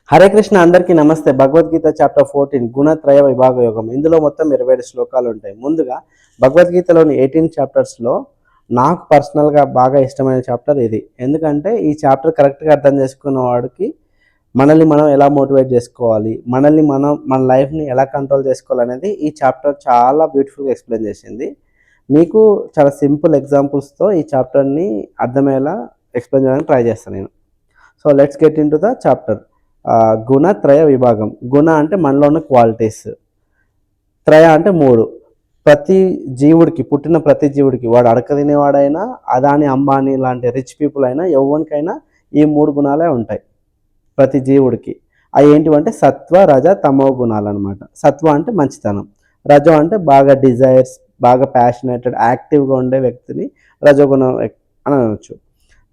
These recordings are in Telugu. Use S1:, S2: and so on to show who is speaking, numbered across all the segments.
S1: హరే కృష్ణ అందరికీ నమస్తే. భగవద్గీత చాప్టర్ 14 గుణత్రయ విభాగ యోగం. ఇందులో మొత్తం 27 శ్లోకాలు ఉంటాయి. ముందుగా భగవద్గీతలోని 18 చాప్టర్స్లో నాకు పర్సనల్గా బాగా ఇష్టమైన చాప్టర్ ఇది. ఎందుకంటే ఈ చాప్టర్ కరెక్ట్గా అర్థం చేసుకున్న వాడికి మనల్ని మనం ఎలా మోటివేట్ చేసుకోవాలి, మన లైఫ్ని ఎలా కంట్రోల్ చేసుకోవాలనేది ఈ చాప్టర్ చాలా బ్యూటిఫుల్గా ఎక్స్ప్లెయిన్ చేసింది. మీకు చాలా సింపుల్ ఎగ్జాంపుల్స్తో ఈ చాప్టర్ని అర్థమయ్యేలా ఎక్స్ప్లెయిన్ చేయడానికి ట్రై చేస్తాను నేను. So let's get into the chapter. గుణత్రయ విభాగం. గుణ అంటే మనలో ఉన్న క్వాలిటీస్, త్రయ అంటే మూడు. పుట్టిన ప్రతి జీవుడికి, వాడు అడక తినేవాడైనా, అదాని అంబానీ లాంటి రిచ్ పీపుల్ అయినా, ఎవరికైనా ఈ మూడు గుణాలే ఉంటాయి ప్రతి జీవుడికి. అవి ఏంటివంటే సత్వ, రజ, తమో గుణాలు అనమాట. సత్వ అంటే మంచితనం, రజో అంటే బాగా డిజైర్స్, బాగా ప్యాషనేటెడ్, యాక్టివ్గా ఉండే వ్యక్తిని రజోగుణం అని అనవచ్చు.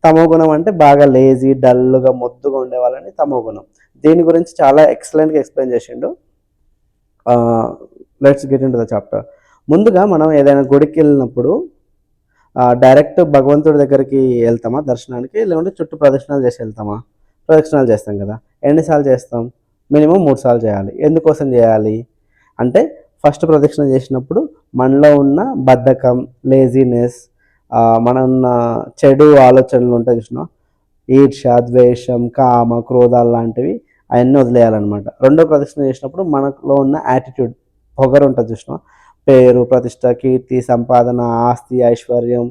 S1: తమో గుణం అంటే బాగా లేజీ, డల్గా, మొద్దుగా ఉండే వాళ్ళని తమో గుణం. దీని గురించి చాలా ఎక్సలెంట్గా ఎక్స్ప్లెయిన్ చేసిండు. Let's get into the chapter. ముందుగా మనం ఏదైనా గుడికి వెళ్ళినప్పుడు డైరెక్ట్ భగవంతుడి దగ్గరికి వెళ్తామా దర్శనానికి, లేకుంటే చుట్టూ ప్రదక్షిణాలు చేసి వెళ్తామా? ప్రదక్షిణాలు చేస్తాం కదా. ఎన్నిసార్లు చేస్తాం? మినిమం 3 సార్లు చేయాలి. ఎందుకోసం చేయాలి అంటే, ఫస్ట్ ప్రదక్షిణ చేసినప్పుడు మనలో ఉన్న బద్ధకం, లేజీనెస్, మన ఉన్న చెడు ఆలోచనలు ఉంటాయి చూసినా, ఈర్ష్య, ద్వేషం, కామ, క్రోధాలు లాంటివి అవన్నీ వదిలేయాలన్నమాట. రెండో ప్రదక్షిణ చేసినప్పుడు మనలో ఉన్న యాటిట్యూడ్, పొగరు ఉంటుంది చూసినా, పేరు, ప్రతిష్ట, కీర్తి, సంపాదన, ఆస్తి, ఐశ్వర్యం,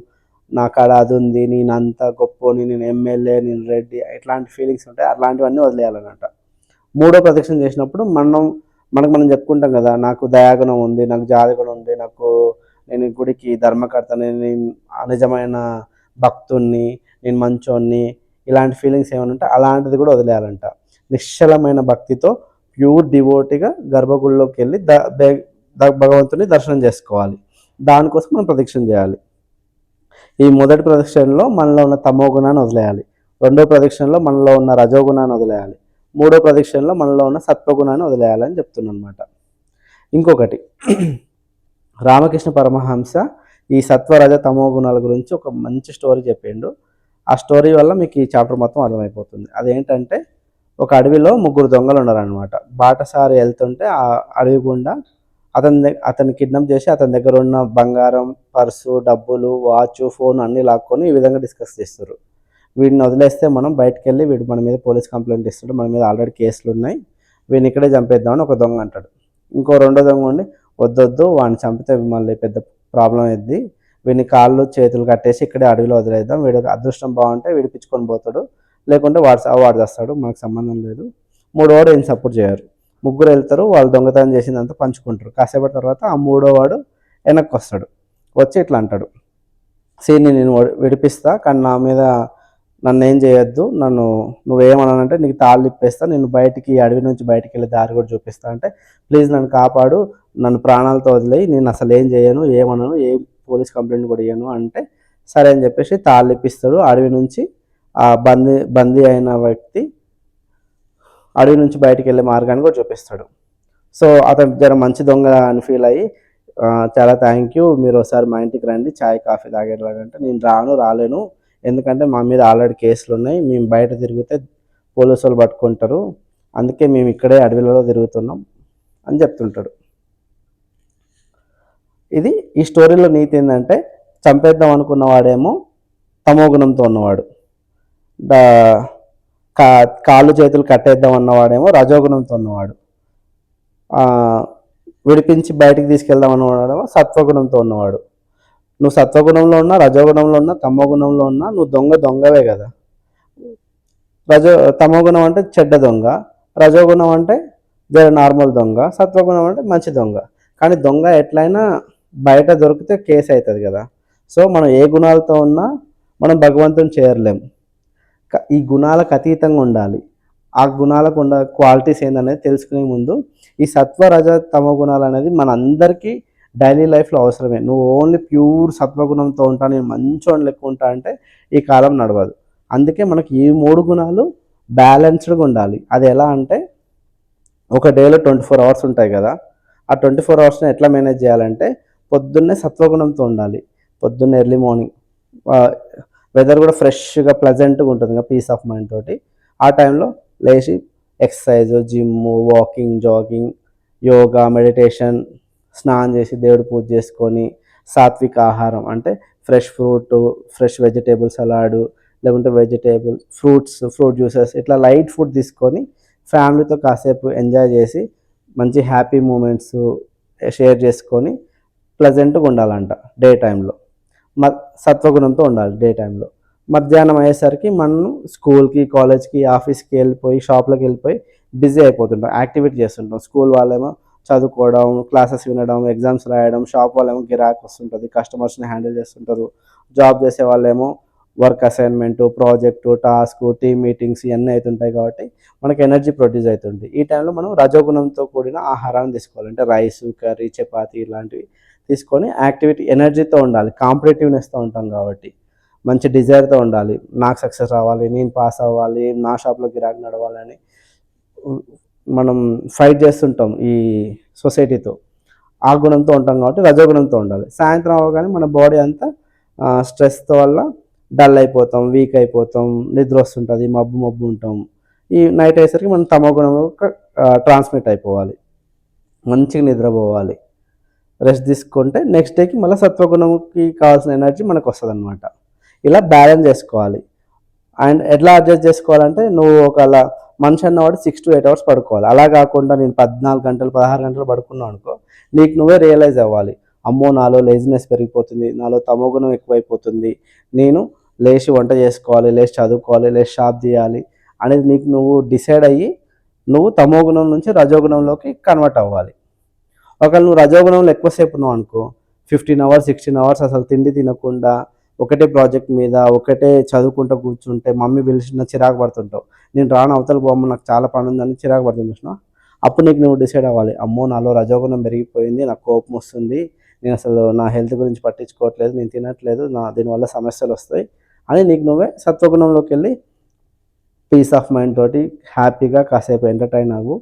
S1: నా కాడ అది ఉంది, నేను అంత గొప్పని, నేను ఎమ్మెల్యే, నేను రెడ్డి, ఇట్లాంటి ఫీలింగ్స్ ఉంటాయి, అట్లాంటివన్నీ వదిలేయాలన్నమాట. మూడో ప్రదక్షిణ చేసినప్పుడు మనం చెప్పుకుంటాం కదా, నాకు దయాగుణం ఉంది, నాకు జాలిగుణం ఉంది, నేను గుడికి ధర్మకర్తని, నేను నిజమైన భక్తుణ్ణి, నేను మంచోన్ని, ఇలాంటి ఫీలింగ్స్ ఏమైనా ఉంటే అలాంటిది కూడా వదిలేయాలంట. నిశ్చలమైన భక్తితో ప్యూర్ డివోటీగా గర్భగుడిలోకి వెళ్ళి భగవంతుని దర్శనం చేసుకోవాలి. దానికోసం మనం ప్రదక్షిణ చేయాలి. ఈ మొదటి ప్రదక్షిణలో మనలో ఉన్న తమో గుణాన్ని వదిలేయాలి. రెండో ప్రదక్షిణలో మనలో ఉన్న రజోగుణాన్ని వదిలేయాలి. మూడో ప్రదక్షిణలో మనలో ఉన్న సత్వగుణాన్ని వదిలేయాలని చెప్తున్నాను అనమాట. ఇంకొకటి, రామకృష్ణ పరమహంస ఈ సత్వ, రజ, తమో గుణాల గురించి ఒక మంచి స్టోరీ చెప్పిండు. ఆ స్టోరీ వల్ల మీకు ఈ చాప్టర్ మొత్తం అర్థమైపోతుంది. అదేంటంటే, ఒక అడవిలో 3 దొంగలు ఉన్నారనమాట. బాటసారి వెళ్తుంటే ఆ అడవి గుండా అతన్ని కిడ్నాప్ చేసి అతని దగ్గర ఉన్న బంగారం, పర్సు, డబ్బులు, వాచ్, ఫోన్ అన్నీ లాక్కొని ఈ విధంగా డిస్కస్ చేస్తారు. వీడిని వదిలేస్తే మనం బయటకు వెళ్ళి వీడు మన మీద పోలీస్ కంప్లైంట్ ఇస్తాడు, మన మీద ఆల్రెడీ కేసులు ఉన్నాయి, వీడిని ఇక్కడే చంపేద్దామని ఒక దొంగ అంటాడు. ఇంకో రెండో దొంగ ఉండి, వద్దొద్దు, వాడిని చంపితే మళ్ళీ పెద్ద ప్రాబ్లం అయింది, వీడిని కాళ్ళు చేతులు కట్టేసి ఇక్కడే అడవిలో వదిలేద్దాం, వీడికి అదృష్టం బాగుంటే విడిపించుకొని పోతాడు, లేకుంటే వాడు చేస్తాడు, మనకు సంబంధం లేదు. మూడోవాడు ఏం సపోర్ట్ చేయరు. ముగ్గురు వెళ్తారు, వాళ్ళు దొంగతనం చేసిందంతా పంచుకుంటారు. కాసేపటి తర్వాత ఆ మూడోవాడు వెనక్కి వస్తాడు. వచ్చి ఇట్లా అంటాడు, సీని నేను విడిపిస్తా, కానీ నా మీద నన్ను ఏం చేయొద్దు, నువ్వేమన్నానంటే నీకు తాళ్ళు ఇప్పేస్తా, నేను బయటికి అడవి నుంచి బయటికి వెళ్ళి దారి కూడా చూపిస్తా అంటే, ప్లీజ్ నన్ను కాపాడు, నన్ను ప్రాణాలతో వదిలేయి, నేను అసలు ఏం చేయను, ఏమన్నాను, ఏ పోలీస్ కంప్లైంట్ కూడా ఇయ్యను అంటే, సరే అని చెప్పేసి తాళ్ళు ఇప్పిస్తాడు. అడవి నుంచి ఆ బందీ అయిన వ్యక్తి అడవి నుంచి బయటికి వెళ్ళే మార్గాన్ని కూడా చూపిస్తాడు. సో అతను జర మంచి దొంగ అని ఫీల్ అయ్యి, చాలా థ్యాంక్ యూ, మీరు ఒకసారి మా ఇంటికి రండి, చాయ్ కాఫీ తాగేలాగంటే, నేను రాలేను, ఎందుకంటే మా మీద ఆల్రెడీ కేసులు ఉన్నాయి, మేము బయట తిరిగితే పోలీసు వాళ్ళు పట్టుకుంటారు, అందుకే మేము ఇక్కడే అడవిలో తిరుగుతున్నాం అని చెప్తుంటాడు. ఈ స్టోరీలో నీతి ఏంటంటే, చంపేద్దాం అనుకున్న వాడేమో తమో గుణంతో ఉన్నవాడు, కాళ్ళు చేతులు కట్టేద్దాం అన్నవాడేమో రజోగుణంతో ఉన్నవాడు, విడిపించి బయటికి తీసుకెళ్దాం అన్నవాడేమో సత్వగుణంతో ఉన్నవాడు. నువ్వు సత్వగుణంలో ఉన్నా, రజోగుణంలో ఉన్నా, తమో గుణంలో ఉన్నా నువ్వు దొంగవే కదా. తమో గుణం అంటే చెడ్డ దొంగ, రజోగుణం అంటే జర నార్మల్ దొంగ, సత్వగుణం అంటే మంచి దొంగ. కానీ దొంగ ఎట్లయినా బయట దొరికితే కేసు అవుతుంది కదా. సో మనం ఏ గుణాలతో ఉన్నా మనం భగవంతుని చేరలేము. ఈ గుణాలకు అతీతంగా ఉండాలి. ఆ గుణాలకు ఉన్న క్వాలిటీస్ ఏందనేది తెలుసుకునే ముందు ఈ సత్వ, రజ, తమో గుణాలు అనేది మన అందరికీ డైలీ లైఫ్లో అవసరమే. నువ్వు ఓన్లీ ప్యూర్ సత్వగుణంతో ఉంటా, నేను మంచోని లెక్క ఉంటా అంటే ఈ కాలం నడవదు. అందుకే మనకి ఈ 3 గుణాలు బ్యాలెన్స్డ్గా ఉండాలి. అది ఎలా అంటే, ఒక డేలో 24 అవర్స్ ఉంటాయి కదా, ఆ 24 అవర్స్ని ఎట్లా మేనేజ్ చేయాలంటే, పొద్దున్నే సత్వగుణంతో ఉండాలి. పొద్దున్నే ఎర్లీ మార్నింగ్ వెదర్ కూడా ఫ్రెష్గా ప్లెజెంట్గా ఉంటుంది కదా, పీస్ ఆఫ్ మైండ్ తోటి. ఆ టైంలో లేచి exercise, gym, walking, jogging, yoga, meditation, స్నానం చేసి దేవుడు పూజ చేసుకొని సాత్విక ఆహారం అంటే fresh fruit, fresh vegetable salad, లేకుంటే ఫ్రూట్ జ్యూసెస్, ఇట్లా లైట్ ఫుడ్ తీసుకొని ఫ్యామిలీతో కాసేపు ఎంజాయ్ చేసి మంచి హ్యాపీ మూమెంట్స్ షేర్ చేసుకొని ప్లెజెంట్గా ఉండాలంట డే టైంలో. సత్వగుణంతో ఉండాలి డే టైంలో. మధ్యాహ్నం అయ్యేసరికి మనం స్కూల్కి, కాలేజ్కి, ఆఫీస్కి వెళ్ళిపోయి, షాప్లోకి వెళ్ళిపోయి బిజీ అయిపోతుంటాం, యాక్టివిటీ చేస్తుంటాం. స్కూల్ వాళ్ళేమో చదువుకోవడం, క్లాసెస్ వినడం, ఎగ్జామ్స్ రాయడం, షాప్ వాళ్ళేమో గిరాక్ వస్తుంటుంది, కస్టమర్స్ని హ్యాండిల్ చేస్తుంటారు. జాబ్ చేసే వాళ్ళేమో work assignment, project, task, team meetings ఇవన్నీ అవుతుంటాయి కాబట్టి మనకి ఎనర్జీ ప్రొడ్యూస్ అవుతుంది. ఈ టైంలో మనం రజోగుణంతో కూడిన ఆహారాన్ని తీసుకోవాలి. అంటే రైస్, కర్రీ, చపాతీ ఇలాంటివి తీసుకొని యాక్టివిటీ ఎనర్జీతో ఉండాలి. కాంపిటేటివ్నెస్తో ఉంటాం కాబట్టి మంచి డిజైర్తో ఉండాలి. నాకు సక్సెస్ రావాలి, నేను పాస్ అవ్వాలి, నా షాప్లో గిరాకీ నడవాలని మనం ఫైట్ చేస్తుంటాం ఈ సొసైటీతో. ఆ గుణంతో ఉంటాం కాబట్టి రజోగుణంతో ఉండాలి. సాయంత్రం అవ్వగానే మన బాడీ అంతా స్ట్రెస్తో వల్ల డల్ అయిపోతాం, వీక్ అయిపోతాం, నిద్ర వస్తుంటుంది, మబ్బు ఉంటాం. ఈ నైట్ అయ్యేసరికి మనం తమో గుణం ట్రాన్స్మిట్ అయిపోవాలి, మంచిగా నిద్రపోవాలి, రెస్ట్ తీసుకుంటే నెక్స్ట్ డేకి మళ్ళీ సత్వగుణంకి కావాల్సిన ఎనర్జీ మనకు వస్తుంది అనమాట. ఇలా బ్యాలెన్స్ చేసుకోవాలి. అండ్ ఎట్లా అడ్జస్ట్ చేసుకోవాలంటే నువ్వు ఒకవేళ మనిషి అన్నవాడు 6 to 8 hours పడుకోవాలి. అలా కాకుండా నేను 14 గంటలు 16 గంటలు పడుకున్నావు అనుకో, నీకు నువ్వే రియలైజ్ అవ్వాలి, అమ్మో నాలో లేజినెస్ పెరిగిపోతుంది, నాలో తమోగుణం ఎక్కువైపోతుంది, నేను లేచి వంట చేసుకోవాలి, లేచి చదువుకోవాలి, లేచి షాప్ తీయాలి అనేది నీకు నువ్వు డిసైడ్ అయ్యి నువ్వు తమోగుణం నుంచి రజోగుణంలోకి కన్వర్ట్ అవ్వాలి. ఒకవేళ నువ్వు రజోగుణంలో ఎక్కువసేపు ఉన్నావు అనుకో, 15 hours 16 hours అసలు తిండి తినకుండా ఒకటే ప్రాజెక్ట్ మీద ఒకటే చదువుకుంటూ కూర్చుంటే మమ్మీ పిలిచిన చిరాకు పడుతుంటావు. నేను రాను, అవతల బొమ్మ నాకు చాలా పని ఉందని చిరాకు పడుతుంది చూసినా. అప్పుడు నీకు నువ్వు డిసైడ్ అవ్వాలి, అమ్మో నాలో రజోగుణం పెరిగిపోయింది, నాకు కోపం వస్తుంది, నేను అసలు నా హెల్త్ గురించి పట్టించుకోవట్లేదు, నేను తినట్లేదు, దీనివల్ల సమస్యలు వస్తాయి అని నీకు నువ్వే సత్వగుణంలోకి వెళ్ళి పీస్ ఆఫ్ మైండ్ తోటి హ్యాపీగా కాసేపు ఎంటర్టైన్ అవ్వు,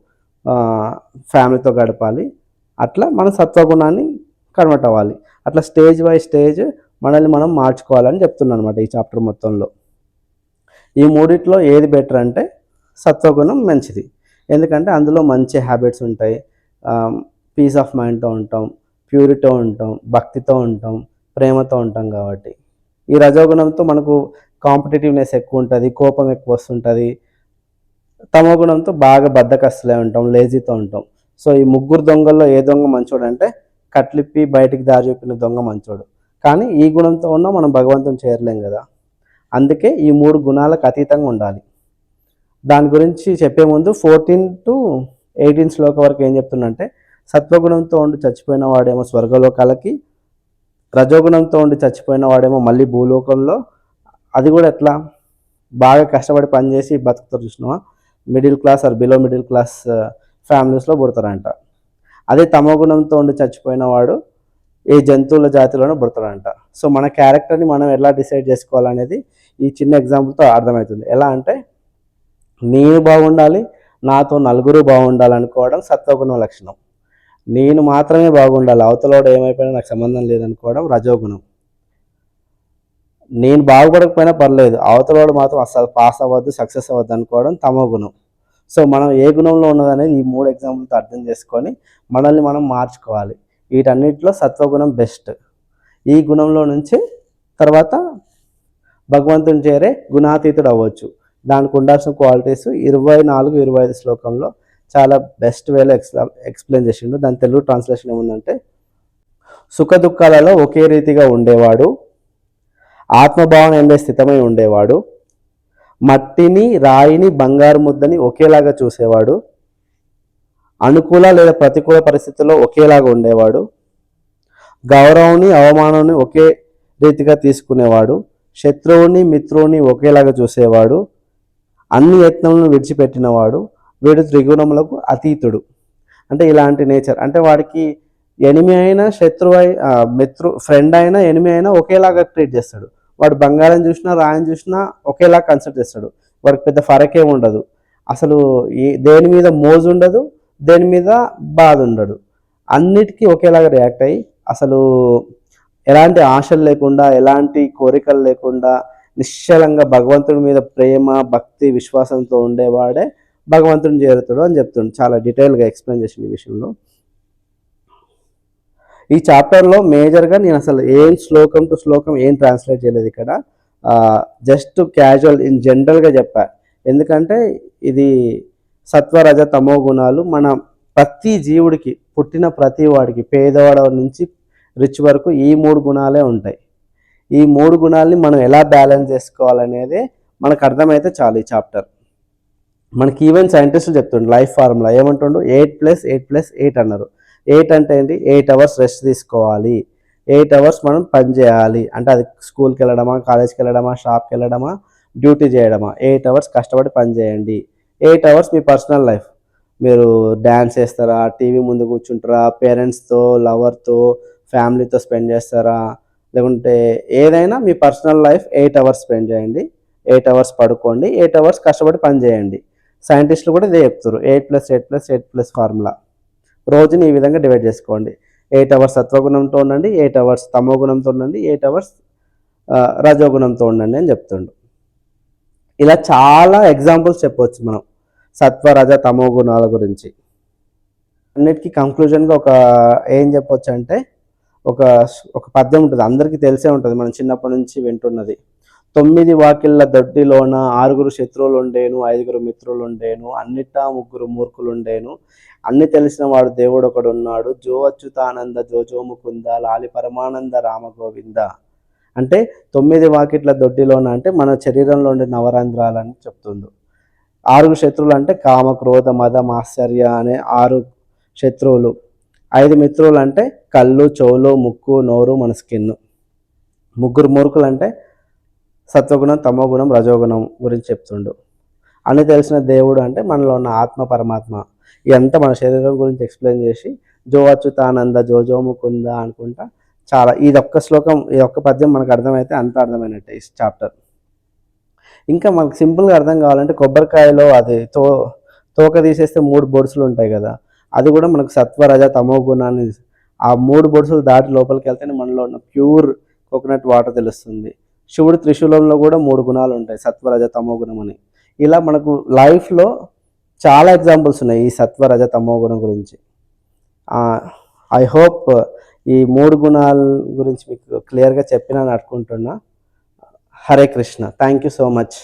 S1: ఫ్యామిలీతో గడపాలి. అట్లా మన సత్వగుణాన్ని కన్వర్ట్ అవ్వాలి. అట్లా స్టేజ్ బై స్టేజ్ మనల్ని మనం మార్చుకోవాలని చెప్తున్నాను అనమాట ఈ చాప్టర్ మొత్తంలో. ఈ మూడిట్లో ఏది బెటర్ అంటే సత్వగుణం మంచిది. ఎందుకంటే అందులో మంచి హ్యాబిట్స్ ఉంటాయి, పీస్ ఆఫ్ మైండ్తో ఉంటాం, ప్యూరిటీతో ఉంటాం, భక్తితో ఉంటాం, ప్రేమతో ఉంటాం. కాబట్టి ఈ రజోగుణంతో మనకు కాంపిటేటివ్నెస్ ఎక్కువ ఉంటుంది, కోపం ఎక్కువ వస్తుంటుంది. తమోగుణంతో బాగా బద్ధకస్తులే ఉంటాం, లేజీతో ఉంటాం. సో ఈ ముగ్గురు దొంగల్లో ఏ దొంగ మంచోడు అంటే కట్లిప్పి బయటికి దారి చూపిన దొంగ మంచోడు. కానీ ఈ గుణంతో ఉన్నా మనం భగవంతుని చేరలేం కదా. అందుకే ఈ 3 గుణాలకు అతీతంగా ఉండాలి. దాని గురించి చెప్పే ముందు 14 to 18 శ్లోక వరకు ఏం చెప్తుందంటే, సత్వగుణంతో ఉండి చచ్చిపోయిన వాడేమో స్వర్గలోకాలకి, రజోగుణంతో ఉండి చచ్చిపోయిన వాడేమో మళ్ళీ భూలోకంలో. అది కూడా ఎట్లా, బాగా కష్టపడి పనిచేసి బతుకుతారు చూసినావా, middle class or below middle class ఫ్యామిలీస్లో పుడతారంట. అదే తమోగుణంతో ఉండి చచ్చిపోయిన వాడు ఏ జంతువుల జాతిలోనూ పుడతాడంట. సో మన క్యారెక్టర్ని మనం ఎలా డిసైడ్ చేసుకోవాలనేది ఈ చిన్న ఎగ్జాంపుల్తో అర్థమవుతుంది. ఎలా అంటే నేను బాగుండాలి, నాతో నలుగురు బాగుండాలనుకోవడం సత్వగుణం లక్షణం. నేను మాత్రమే బాగుండాలి, అవతలవాడు ఏమైపోయినా నాకు సంబంధం లేదనుకోవడం రజోగుణం. నేను బాగుపడకపోయినా పర్లేదు, అవతలవాడు మాత్రం అసలు పాస్ అవ్వద్దు, సక్సెస్ అవ్వద్దు అనుకోవడం తమోగుణం. సో మనం ఏ గుణంలో ఉన్నదనేది ఈ 3 ఎగ్జాంపుల్తో అర్థం చేసుకొని మనల్ని మనం మార్చుకోవాలి. వీటన్నిటిలో సత్వగుణం బెస్ట్. ఈ గుణంలో నుంచి తర్వాత భగవంతుని చేరే గుణాతీతుడు అవ్వచ్చు. దానికి ఉండాల్సిన క్వాలిటీస్ 24-25 శ్లోకంలో చాలా బెస్ట్ వేలో ఎక్స్ప్లెయిన్ చేసిండు. దాని తెలుగు ట్రాన్స్లేషన్ ఏముందంటే, సుఖ దుఃఖాలలో ఒకే రీతిగా ఉండేవాడు, ఆత్మభావన ఎందే స్థితమై ఉండేవాడు, మట్టిని రాయిని బంగారు ముద్దని ఒకేలాగా చూసేవాడు, అనుకూల లేదా ప్రతికూల పరిస్థితుల్లో ఒకేలాగా ఉండేవాడు, గౌరవాన్ని అవమానాన్ని ఒకే రీతిగా తీసుకునేవాడు, శత్రువుని మిత్రువుని ఒకేలాగా చూసేవాడు, అన్ని యత్నములను విడిచిపెట్టినవాడు, వీడు త్రిగుణములకు అతీతుడు. అంటే ఇలాంటి నేచర్. అంటే వాడికి ఎనిమి అయినా ఫ్రెండ్ అయినా ఎనిమి అయినా ఒకేలాగా ట్రీట్ చేస్తాడు. వాడు బంగారం చూసినా రాయని చూసినా ఒకేలా కన్సిడర్ చేస్తాడు. వాడికి పెద్ద ఫరకే ఉండదు. అసలు దేని మీద మోజు ఉండదు, దేని మీద బాధ ఉండడు. అన్నిటికీ ఒకేలాగా రియాక్ట్ అయ్యి అసలు ఎలాంటి ఆశలు లేకుండా, ఎలాంటి కోరికలు లేకుండా నిశ్చలంగా భగవంతుడి మీద ప్రేమ భక్తి విశ్వాసంతో ఉండేవాడే భగవంతుని చేరుతాడు అని చెప్తుండు. చాలా డీటెయిల్గా ఎక్స్ప్లెయిన్ చేసిన ఈ విషయంలో. ఈ చాప్టర్లో మేజర్గా నేను అసలు ఏం శ్లోకం టు శ్లోకం ఏం ట్రాన్స్లేట్ చేయలేదు ఇక్కడ, జస్ట్ క్యాజువల్ ఇన్ జనరల్గా చెప్పా. ఎందుకంటే ఇది సత్వరజ తమో గుణాలు మన ప్రతి జీవుడికి, పుట్టిన ప్రతి వాడికి, పేదవాడ నుంచి రిచ్ వరకు ఈ 3 గుణాలే ఉంటాయి. ఈ 3 గుణాలని మనం ఎలా బ్యాలెన్స్ చేసుకోవాలనేదే మనకు అర్థమైతే చాలు ఈ చాప్టర్. మనకి ఈవెన్ సైంటిస్టులు చెప్తుండ్రు లైఫ్ ఫార్ములా ఏమంటుండ్రు, 8+8+8 అన్నారు. 8 అంటే ఏంటి, 8 అవర్స్ రెస్ట్ తీసుకోవాలి, 8 అవర్స్ మనం పని చేయాలి. అంటే అది స్కూల్కి వెళ్ళడమా, కాలేజ్కి వెళ్ళడమా, షాప్కి వెళ్ళడమా, డ్యూటీ చేయడమా, 8 అవర్స్ కష్టపడి పని చేయండి. 8 అవర్స్ మీ పర్సనల్ లైఫ్, మీరు డ్యాన్స్ చేస్తారా, టీవీ ముందు కూర్చుంటారా, పేరెంట్స్తో, లవర్తో, ఫ్యామిలీతో స్పెండ్ చేస్తారా, లేకుంటే ఏదైనా మీ పర్సనల్ లైఫ్ 8 అవర్స్ స్పెండ్ చేయండి. 8 అవర్స్ పడుకోండి, 8 అవర్స్ కష్టపడి పని చేయండి. సైంటిస్టులు కూడా ఇదే చెప్తారు, 8+8+8+ ఫార్ములా. రోజుని ఈ విధంగా డివైడ్ చేసుకోండి. 8 అవర్స్ సత్వగుణంతో ఉండండి, 8 అవర్స్ తమో గుణంతో ఉండండి, 8 అవర్స్ రజోగుణంతో ఉండండి అని చెప్తుండు. ఇలా చాలా ఎగ్జాంపుల్స్ చెప్పవచ్చు మనం సత్వ రజ తమో గుణాల గురించి. అన్నిటికీ కంక్లూజన్గా ఏం చెప్పొచ్చు అంటే, ఒక ఒక పద్యం ఉంటుంది, అందరికీ తెలిసే ఉంటుంది, మనం చిన్నప్పటి నుంచి వింటున్నది. 9 వాకిళ్ళ దొడ్డిలోన 6 శత్రువులుండేను, 5 మిత్రులుండేను, అన్నిటా 3 మూర్ఖులుండేను, అన్ని తెలిసిన వాడు దేవుడు ఒకడున్నాడు, జో అచ్యుతానంద జో ముకుంద లాలి పరమానంద రామ గోవింద. అంటే 9 వాకిట్ల దొడ్డిలోన అంటే మన శరీరంలో ఉండే నవరంధ్రాలని చెప్తుండు. 6 శత్రువులు అంటే కామ క్రోధ మద మాశ్చర్య అనే 6 శత్రువులు. 5 మిత్రులు అంటే కళ్ళు, చెవులు, ముక్కు, నోరు, మన స్కిన్. 3 మూర్ఖులు అంటే సత్వగుణం, తమోగుణం, రజోగుణం గురించి చెప్తుండు. అన్ని తెలిసిన దేవుడు అంటే మనలో ఉన్న ఆత్మ, పరమాత్మ. ఇదంతా మన శరీరం గురించి ఎక్స్ప్లెయిన్ చేసి జో అచ్యుతానంద జో ముకుంద అనుకుంటా చాలా, ఇదొక్క శ్లోకం, ఇదొక్క పద్యం మనకు అర్థమైతే అంత అర్థమైనట్టే ఈ చాప్టర్. ఇంకా మనకు సింపుల్గా అర్థం కావాలంటే కొబ్బరికాయలో అది తోక తీసేస్తే 3 బొడుసులు ఉంటాయి కదా, అది కూడా మనకు సత్వ రజ తమో గుణాన్ని, ఆ 3 బొడుసులు దాటి లోపలికి వెళ్తేనే మనలో ఉన్న ప్యూర్ కోకోనట్ వాటర్ తెలుస్తుంది. శివుడు త్రిశూలంలో కూడా 3 గుణాలు ఉంటాయి, సత్వరజ తమో గుణం అని. ఇలా మనకు లైఫ్లో చాలా ఎగ్జాంపుల్స్ ఉన్నాయి ఈ సత్వరజ తమో గుణం గురించి. ఐ హోప్ ఈ 3 గుణాల గురించి మీకు క్లియర్గా చెప్పినాను అనుకుంటున్నా. Hare Krishna. Thank you so much.